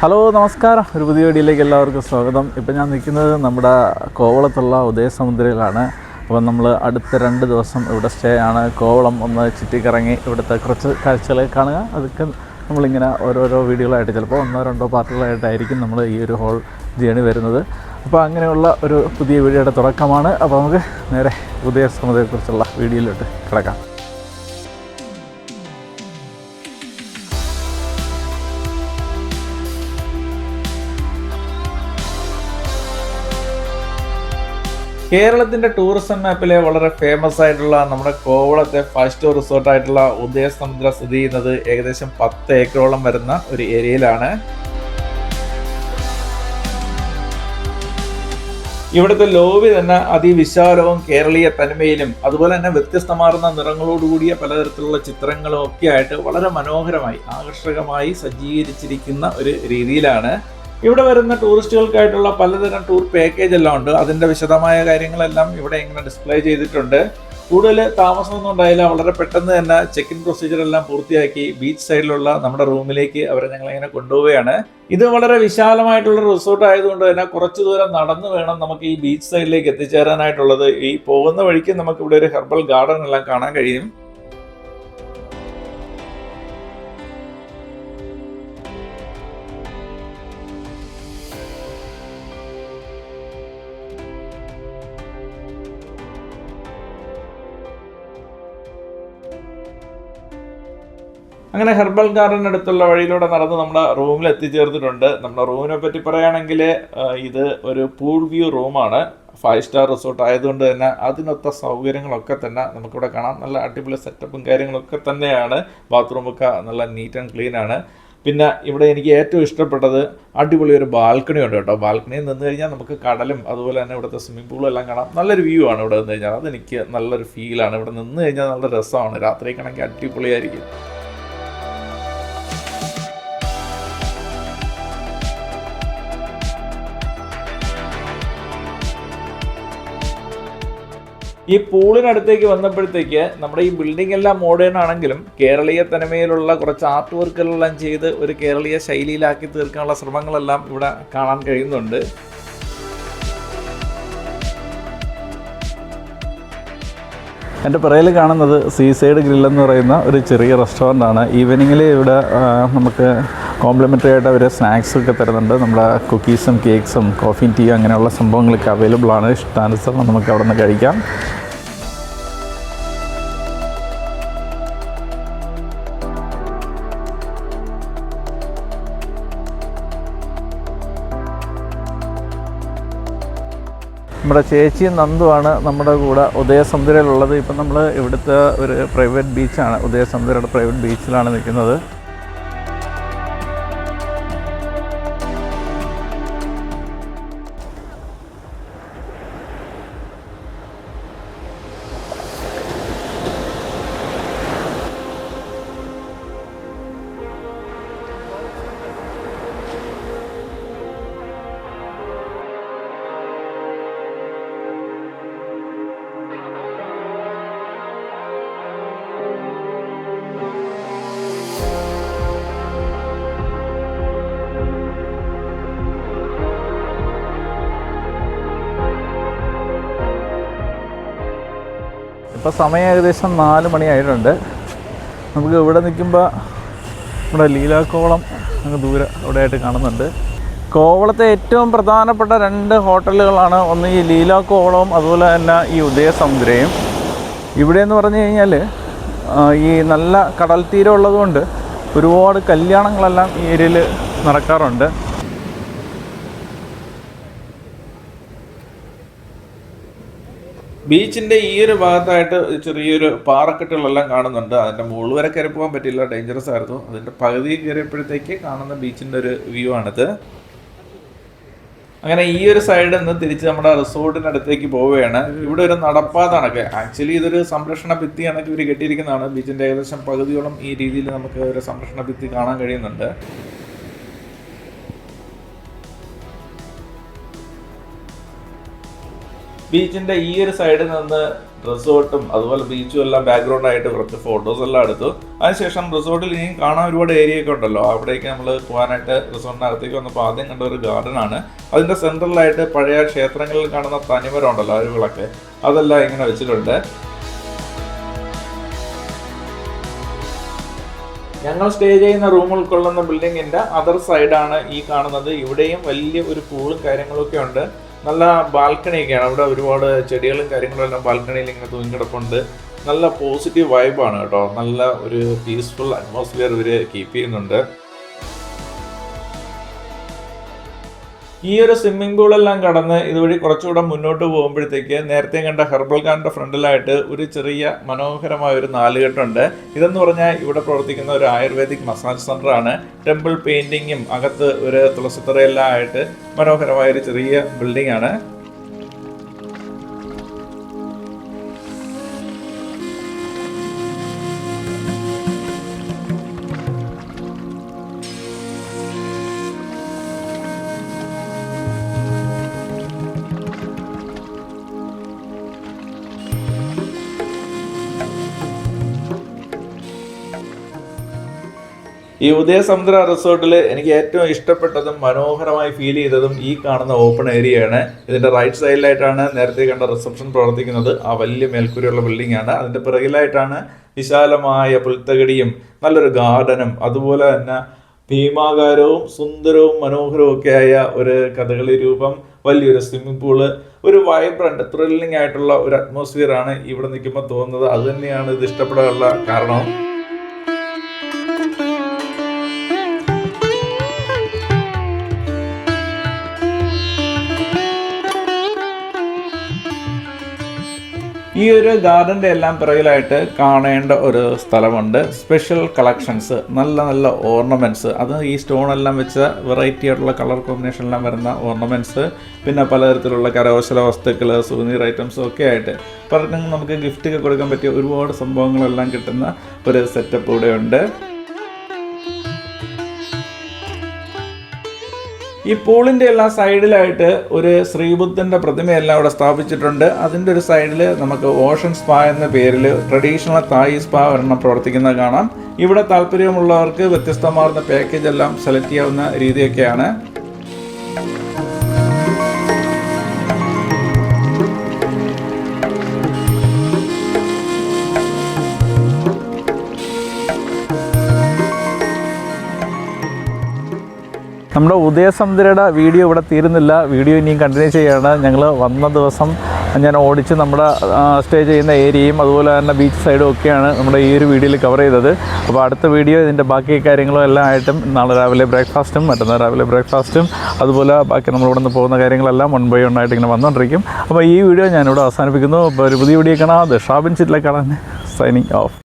Hello നമസ്കാരം, ഒരു പുതിയ വീഡിയോയിലേക്ക് എല്ലാവർക്കും സ്വാഗതം. ഇപ്പം ഞാൻ നിൽക്കുന്നത് നമ്മുടെ കോവളത്തുള്ള ഉദയസമുദ്രയിലാണ്. അപ്പം നമ്മൾ അടുത്ത 2 ദിവസം ഇവിടെ സ്റ്റേ ആണ്. കോവളം ഒന്ന് ചുറ്റിക്കറങ്ങി ഇവിടുത്തെ കുറച്ച് കാഴ്ചകൾ കാണുക. അതൊക്കെ നമ്മളിങ്ങനെ ഓരോരോ വീഡിയോകളായിട്ട് ചിലപ്പോൾ 1-2 പാർട്ടുകളായിട്ടായിരിക്കും നമ്മൾ ഈ ഒരു ഹോൾ ജേണി വരുന്നത്. അപ്പോൾ അങ്ങനെയുള്ള ഒരു പുതിയ വീഡിയോയുടെ തുടക്കമാണ്. അപ്പോൾ നമുക്ക് നേരെ ഉദയസമുദ്രയെക്കുറിച്ചുള്ള വീഡിയോയിലോട്ട് കിടക്കാം. കേരളത്തിൻ്റെ ടൂറിസം മാപ്പിലെ വളരെ ഫേമസ് ആയിട്ടുള്ള നമ്മുടെ കോവളത്തെ 5 സ്റ്റാർ റിസോർട്ടായിട്ടുള്ള ഉദയസമുദ്ര സ്ഥിതി ചെയ്യുന്നത് ഏകദേശം 10 ഏക്കറോളം വരുന്ന ഒരു ഏരിയയിലാണ്. ഇവിടുത്തെ ലോബി തന്നെ അതിവിശാലവും കേരളീയ തനിമയിലും അതുപോലെ തന്നെ വ്യത്യസ്തമാർന്ന നിറങ്ങളോടുകൂടിയ പലതരത്തിലുള്ള ചിത്രങ്ങളും ഒക്കെ ആയിട്ട് വളരെ മനോഹരമായി ആകർഷകമായി സജ്ജീകരിച്ചിരിക്കുന്ന ഒരു രീതിയിലാണ്. ഇവിടെ വരുന്ന ടൂറിസ്റ്റുകൾക്കായിട്ടുള്ള പലതരം ടൂർ പാക്കേജ് എല്ലാം ഉണ്ട്. അതിൻ്റെ വിശദമായ കാര്യങ്ങളെല്ലാം ഇവിടെ ഇങ്ങനെ ഡിസ്പ്ലേ ചെയ്തിട്ടുണ്ട്. കൂടുതൽ താമസമൊന്നും ഉണ്ടായില്ല. വളരെ പെട്ടെന്ന് തന്നെ ചെക്ക് ഇൻ പ്രൊസീജിയർ എല്ലാം പൂർത്തിയാക്കി ബീച്ച് സൈഡിലുള്ള നമ്മുടെ റൂമിലേക്ക് അവരെ ഞങ്ങളിങ്ങനെ കൊണ്ടുപോവുകയാണ്. ഇത് വളരെ വിശാലമായിട്ടുള്ള റിസോർട്ട് ആയതുകൊണ്ട് തന്നെ കുറച്ച് ദൂരം നടന്നു വേണം നമുക്ക് ഈ ബീച്ച് സൈഡിലേക്ക് എത്തിച്ചേരാനായിട്ടുള്ളത്. ഈ പോകുന്ന വഴിക്ക് നമുക്ക് ഇവിടെ ഒരു ഹെർബൽ ഗാർഡൻ എല്ലാം കാണാൻ കഴിയും. അങ്ങനെ ഹെർബൽ ഗാർഡൻ അടുത്തുള്ള വഴിയിലൂടെ നടന്ന് നമ്മുടെ റൂമിൽ എത്തിച്ചേർന്നിട്ടുണ്ട്. നമ്മുടെ റൂമിനെ പറ്റി പറയുകയാണെങ്കിൽ ഇത് ഒരു പൂൾ വ്യൂ റൂമാണ്. 5 സ്റ്റാർ റിസോർട്ട് ആയതുകൊണ്ട് തന്നെ അതിനൊത്ത സൗകര്യങ്ങളൊക്കെ തന്നെ നമുക്കിവിടെ കാണാം. നല്ല അടിപൊളി സെറ്റപ്പും കാര്യങ്ങളൊക്കെ തന്നെയാണ്. ബാത്റൂമൊക്കെ നല്ല നീറ്റ് ആൻഡ് ക്ലീൻ ആണ്. പിന്നെ ഇവിടെ എനിക്ക് ഏറ്റവും ഇഷ്ടപ്പെട്ടത് അടിപൊളി ഒരു ബാൽക്കണി ഉണ്ട് കേട്ടോ. ബാൽക്കണിയിൽ നിന്ന് കഴിഞ്ഞാൽ നമുക്ക് കടലും അതുപോലെ തന്നെ ഇവിടുത്തെ സ്വിമ്മിംഗ് പൂളും എല്ലാം കാണാം. നല്ലൊരു വ്യൂ ആണ് ഇവിടെ നിന്ന് കഴിഞ്ഞാൽ. അതെനിക്ക് നല്ലൊരു ഫീലാണ്. ഇവിടെ നിന്ന് കഴിഞ്ഞാൽ നല്ല രസമാണ്. രാത്രിക്കാണെങ്കിൽ അടിപൊളിയായിരിക്കും. ഈ പൂളിനടുത്തേക്ക് വന്നപ്പോഴത്തേക്ക് നമ്മുടെ ഈ ബിൽഡിംഗ് എല്ലാം മോഡേൺ ആണെങ്കിലും കേരളീയ തനിമയിലുള്ള കുറച്ച് ആർട്ട് വർക്കുകളെല്ലാം ചെയ്ത് ഒരു കേരളീയ ശൈലിയിലാക്കി തീർക്കാനുള്ള ശ്രമങ്ങളെല്ലാം ഇവിടെ കാണാൻ കഴിയുന്നുണ്ട്. എൻ്റെ പുറകിൽ കാണുന്നത് സീസൈഡ് ഗ്രില്ലെന്ന് പറയുന്ന ഒരു ചെറിയ റെസ്റ്റോറൻ്റാണ്. ഈവനിങ്ങിൽ ഇവിടെ നമുക്ക് കോംപ്ലിമെൻ്ററി ആയിട്ട് അവർ സ്നാക്സൊക്കെ തരുന്നുണ്ട്. നമ്മുടെ കുക്കീസും കേക്ക്സും കോഫിയും ടീ അങ്ങനെയുള്ള സംഭവങ്ങളൊക്കെ അവൈലബിൾ ആണ്. ഇഷ്ടാനുസരണം നമുക്ക് അവിടെ നിന്ന് കഴിക്കാം. നമ്മുടെ ചേച്ചിയും നന്ദുവാണ് നമ്മുടെ കൂടെ ഉദയസമുദ്രയിലുള്ളത്. ഇപ്പം നമ്മൾ ഇവിടുത്തെ ഒരു പ്രൈവറ്റ് ബീച്ചാണ്, ഉദയസമുദ്രയുടെ പ്രൈവറ്റ് ബീച്ചിലാണ് നിൽക്കുന്നത്. ഇപ്പോൾ സമയം ഏകദേശം 4 മണിയായിട്ടുണ്ട്. നമുക്ക് ഇവിടെ നിൽക്കുമ്പോൾ നമ്മുടെ ലീലാക്കോളം അങ്ങ് ദൂരെ അവിടെയായിട്ട് കാണുന്നുണ്ട്. കോവളത്തെ ഏറ്റവും പ്രധാനപ്പെട്ട 2 ഹോട്ടലുകളാണ്. ഒന്ന് ഈ ലീലാക്കോളവും അതുപോലെ തന്നെ ഈ ഉദയസമുദ്രയും. ഇവിടെയെന്ന് പറഞ്ഞു കഴിഞ്ഞാൽ ഈ നല്ല കടൽ തീരം ഉള്ളതുകൊണ്ട് ഒരുപാട് കല്യാണങ്ങളെല്ലാം ഈ ഏരിയയിൽ നടക്കാറുണ്ട്. ബീച്ചിൻ്റെ ഈ ഒരു ഭാഗത്തായിട്ട് ചെറിയൊരു പാറക്കെട്ടുകളെല്ലാം കാണുന്നുണ്ട്. അതിൻ്റെ മുകളിൽ വരെ കയറി പോകാൻ പറ്റില്ല, ഡേഞ്ചറസ് ആയിരുന്നു. അതിൻ്റെ പകുതി കയറിയപ്പോഴത്തേക്ക് കാണുന്ന ബീച്ചിൻ്റെ ഒരു വ്യൂ ആണിത്. അങ്ങനെ ഈ ഒരു സൈഡിൽ നിന്ന് തിരിച്ച് നമ്മുടെ റിസോർട്ടിൻ്റെ അടുത്തേക്ക് പോവുകയാണ്. ഇവിടെ ഒരു നടപ്പാതാണൊക്കെ. ആക്ച്വലി ഇതൊരു സംരക്ഷണ ഭിത്തി കണക്ക് ഇവർ കെട്ടിയിരിക്കുന്നതാണ്. ബീച്ചിൻ്റെ ഏകദേശം പകുതിയോളം ഈ രീതിയിൽ നമുക്ക് ഒരു സംരക്ഷണ ഭിത്തി കാണാൻ കഴിയുന്നുണ്ട്. ബീച്ചിൻ്റെ ഈ ഒരു സൈഡിൽ നിന്ന് റിസോർട്ടും അതുപോലെ ബീച്ചും എല്ലാം ബാക്ക്ഗ്രൗണ്ടായിട്ട് കുറച്ച് ഫോട്ടോസ് എല്ലാം എടുത്തു. അതിനുശേഷം റിസോർട്ടിൽ ഇനിയും കാണാൻ ഒരുപാട് ഏരിയ ഒക്കെ ഉണ്ടല്ലോ, അവിടേക്ക് നമ്മൾ പോകാനായിട്ട് റിസോർട്ടിനകത്തേക്ക് വന്നപ്പോൾ ആദ്യം കണ്ട ഒരു ഗാർഡനാണ്. അതിൻ്റെ സെൻട്രലായിട്ട് പഴയ ക്ഷേത്രങ്ങളിൽ കാണുന്ന തനിമരം ഉണ്ടല്ലോ, ഒരു വിളക്ക്, അതെല്ലാം ഇങ്ങനെ വെച്ചിട്ടുണ്ട്. ഞങ്ങൾ സ്റ്റേ ചെയ്യുന്ന റൂം ഉൾക്കൊള്ളുന്ന ബിൽഡിങ്ങിൻ്റെ അതർ സൈഡാണ് ഈ കാണുന്നത്. ഇവിടെയും വലിയ ഒരു പൂളും കാര്യങ്ങളൊക്കെ ഉണ്ട്. നല്ല ബാൽക്കണിയൊക്കെയാണ്, അവിടെ ഒരുപാട് ചെടികളും കാര്യങ്ങളും എല്ലാം ബാൽക്കണിയിൽ ഇങ്ങനെ തൂങ്ങിക്കിടപ്പുണ്ട്. നല്ല പോസിറ്റീവ് വൈബാണ് കേട്ടോ, നല്ല ഒരു പീസ്ഫുൾ അറ്റ്മോസ്ഫിയർ ഇവർ കീപ്പ് ചെയ്യുന്നുണ്ട്. ഈ ഒരു സ്വിമ്മിംഗ് പൂളെല്ലാം കടന്ന് ഇതുവഴി കുറച്ചുകൂടെ മുന്നോട്ട് പോകുമ്പോഴത്തേക്ക് നേരത്തെ കണ്ട ഹെർബൽ ഗാർഡൻ്റെ ഫ്രണ്ടിലായിട്ട് ഒരു ചെറിയ മനോഹരമായ ഒരു നാലുകെട്ടുണ്ട്. ഇതെന്ന് പറഞ്ഞാൽ ഇവിടെ പ്രവർത്തിക്കുന്ന ഒരു ആയുർവേദിക് മസാജ് സെൻ്ററാണ്. ടെമ്പിൾ പെയിൻറ്റിങ്ങും അകത്ത് ഒരു തുളസിത്തറയെല്ലാം ആയിട്ട് മനോഹരമായ ഒരു ചെറിയ ബിൽഡിംഗ് ആണ്. ഈ ഉദയസമുദ്ര റിസോർട്ടിൽ എനിക്ക് ഏറ്റവും ഇഷ്ടപ്പെട്ടതും മനോഹരമായി ഫീൽ ചെയ്തതും ഈ കാണുന്ന ഓപ്പൺ ഏരിയയാണ്. ഇതിൻ്റെ റൈറ്റ് സൈഡിലായിട്ടാണ് നേരത്തെ കണ്ട റിസപ്ഷൻ പ്രവർത്തിക്കുന്നത്. ആ വലിയ മേൽക്കൂരയുള്ള ബിൽഡിംഗ് ആണ്. അതിൻ്റെ പിറകിലായിട്ടാണ് വിശാലമായ പുൽത്തകടിയും നല്ലൊരു ഗാർഡനും അതുപോലെ തന്നെ ഭീമാകാരവും സുന്ദരവും മനോഹരവും ഒക്കെ ആയ ഒരു കഥകളി രൂപം, വലിയൊരു സ്വിമ്മിംഗ് പൂള്, ഒരു വൈബ്രന്റ് ത്രില്ലിംഗ് ആയിട്ടുള്ള ഒരു അറ്റ്മോസ്ഫിയർ ആണ് ഇവിടെ നിൽക്കുമ്പോൾ തോന്നുന്നത്. അത് തന്നെയാണ് ഇത് ഇഷ്ടപ്പെടാനുള്ള കാരണം. ഈ ഒരു ഗാർഡൻ്റെ എല്ലാം പിറകിലായിട്ട് കാണേണ്ട ഒരു സ്ഥലമുണ്ട്. സ്പെഷ്യൽ കളക്ഷൻസ്, നല്ല നല്ല ഓർണമെൻറ്റ്സ്, അത് ഈ സ്റ്റോണെല്ലാം വെച്ച വെറൈറ്റി ആയിട്ടുള്ള കളർ കോമ്പിനേഷനെല്ലാം വരുന്ന ഓർണമെൻറ്റ്സ്, പിന്നെ പലതരത്തിലുള്ള കരകൗശല വസ്തുക്കൾ, സുവനീർ ഐറ്റംസും ഒക്കെ ആയിട്ട് പലർക്കും നമുക്ക് ഗിഫ്റ്റൊക്കെ കൊടുക്കാൻ പറ്റിയ ഒരുപാട് സംഭവങ്ങളെല്ലാം കിട്ടുന്ന ഒരു സെറ്റപ്പ് ഇവിടെ ഉണ്ട്. ഈ പൂളിൻ്റെ എല്ലാം സൈഡിലായിട്ട് ഒരു ശ്രീബുദ്ധൻ്റെ പ്രതിമയെല്ലാം അവിടെ സ്ഥാപിച്ചിട്ടുണ്ട്. അതിൻ്റെ ഒരു സൈഡിൽ നമുക്ക് ഓഷൻ സ്പാ എന്ന പേരിൽ ട്രഡീഷണൽ തായ് സ്പാ ഒരെണ്ണം പ്രവർത്തിക്കുന്നത് കാണാം. ഇവിടെ താല്പര്യമുള്ളവർക്ക് വ്യത്യസ്തമാർന്ന പാക്കേജ് എല്ലാം സെലക്ട് ചെയ്യാവുന്ന രീതിയൊക്കെയാണ്. നമ്മുടെ ഉദയസമുദ്രയുടെ വീഡിയോ ഇവിടെ തീരുന്നില്ല. വീഡിയോ ഇനിയും കണ്ടിന്യൂ ചെയ്യുകയാണ്. ഞങ്ങൾ വന്ന ദിവസം ഞാൻ ഓടിച്ച് നമ്മുടെ സ്റ്റേ ചെയ്യുന്ന ഏരിയയും അതുപോലെ തന്നെ ബീച്ച് സൈഡും ഒക്കെയാണ് നമ്മുടെ ഈ ഒരു വീഡിയോയിൽ കവർ ചെയ്തത്. അപ്പോൾ അടുത്ത വീഡിയോ ഇതിൻ്റെ ബാക്കി കാര്യങ്ങളും എല്ലാം ആയിട്ടും നാളെ രാവിലെ ബ്രേക്ക്ഫാസ്റ്റും മറ്റന്നാൾ രാവിലെ ബ്രേക്ക്ഫാസ്റ്റും അതുപോലെ ബാക്കി നമ്മളിവിടെ നിന്ന് പോകുന്ന കാര്യങ്ങളെല്ലാം 1 by 1 ആയിട്ട് ഇങ്ങനെ വന്നുകൊണ്ടിരിക്കും. അപ്പോൾ ഈ വീഡിയോ ഞാനിവിടെ അവസാനിപ്പിക്കുന്നു. അപ്പോൾ ഒരു പുതിയ വീഡിയോ കാണാം. ഷാബിൻ ചിറ്റിലേക്കാണ് സൈനിങ് ഓഫ്.